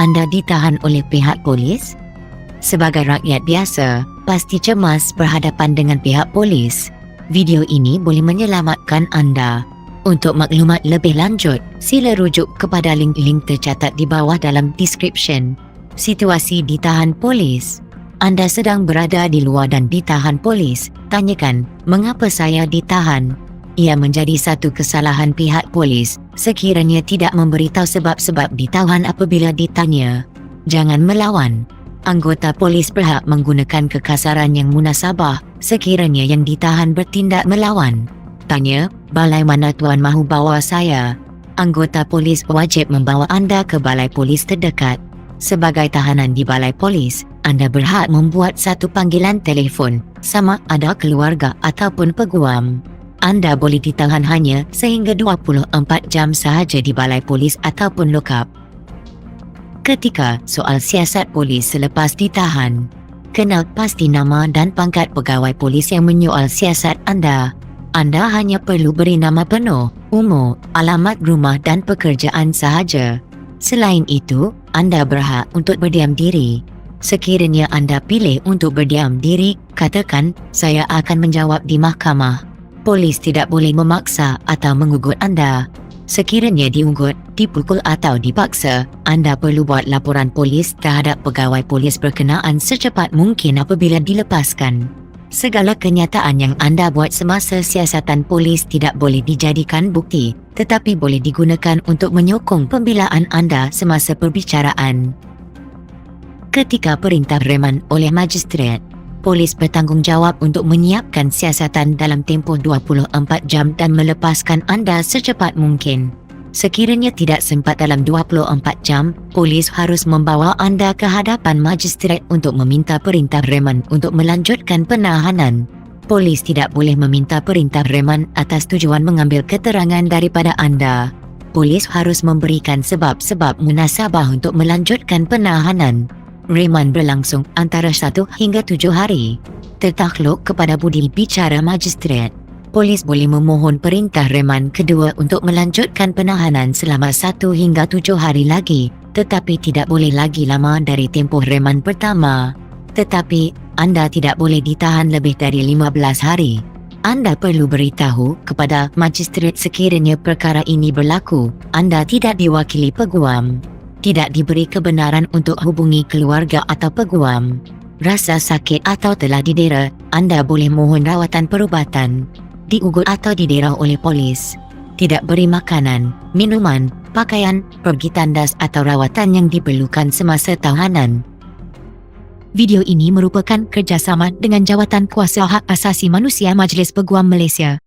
anda ditahan oleh pihak polis? Sebagai rakyat biasa, pasti cemas berhadapan dengan pihak polis. Video ini boleh menyelamatkan anda. Untuk maklumat lebih lanjut, sila rujuk kepada link-link tercatat di bawah dalam description. Situasi ditahan polis. Anda sedang berada di luar dan ditahan polis. Tanyakan, mengapa saya ditahan? Ia menjadi satu kesalahan pihak polis sekiranya tidak memberitahu sebab-sebab ditahan apabila ditanya. Jangan melawan. Anggota polis berhak menggunakan kekasaran yang munasabah sekiranya yang ditahan bertindak melawan. Tanya, balai mana tuan mahu bawa saya? Anggota polis wajib membawa anda ke balai polis terdekat. Sebagai tahanan di balai polis, anda berhak membuat satu panggilan telefon, sama ada keluarga ataupun peguam. Anda boleh ditahan hanya sehingga 24 jam sahaja di balai polis ataupun lokap. Ketika soal siasat polis selepas ditahan, kenal pasti nama dan pangkat pegawai polis yang menyoal siasat anda. Anda hanya perlu beri nama penuh, umur, alamat rumah dan pekerjaan sahaja. Selain itu, anda berhak untuk berdiam diri. Sekiranya anda pilih untuk berdiam diri, katakan, saya akan menjawab di mahkamah. Polis tidak boleh memaksa atau mengugut anda. Sekiranya diunggut, dipukul atau dipaksa, anda perlu buat laporan polis terhadap pegawai polis berkenaan secepat mungkin apabila dilepaskan. Segala kenyataan yang anda buat semasa siasatan polis tidak boleh dijadikan bukti, tetapi boleh digunakan untuk menyokong pembelaan anda semasa perbicaraan. Ketika perintah reman oleh magistrate, polis bertanggungjawab untuk menyiapkan siasatan dalam tempoh 24 jam dan melepaskan anda secepat mungkin. Sekiranya tidak sempat dalam 24 jam, polis harus membawa anda ke hadapan magistrate untuk meminta perintah reman untuk melanjutkan penahanan. Polis tidak boleh meminta perintah reman atas tujuan mengambil keterangan daripada anda. Polis harus memberikan sebab-sebab munasabah untuk melanjutkan penahanan. Reman berlangsung antara 1 hingga 7 hari. Tertakluk kepada budi bicara magistrate. Polis boleh memohon perintah reman kedua untuk melanjutkan penahanan selama 1 hingga 7 hari lagi, tetapi tidak boleh lagi lama dari tempoh reman pertama. Tetapi, anda tidak boleh ditahan lebih dari 15 hari. Anda perlu beritahu kepada magistrate sekiranya perkara ini berlaku. Anda tidak diwakili peguam. Tidak diberi kebenaran untuk hubungi keluarga atau peguam. Rasa sakit atau telah didera, anda boleh mohon rawatan perubatan. Diugut atau didera oleh polis. Tidak beri makanan, minuman, pakaian, pergi tandas atau rawatan yang diperlukan semasa tahanan. Video ini merupakan kerjasama dengan Jawatan Kuasa Hak Asasi Manusia Majlis Peguam Malaysia.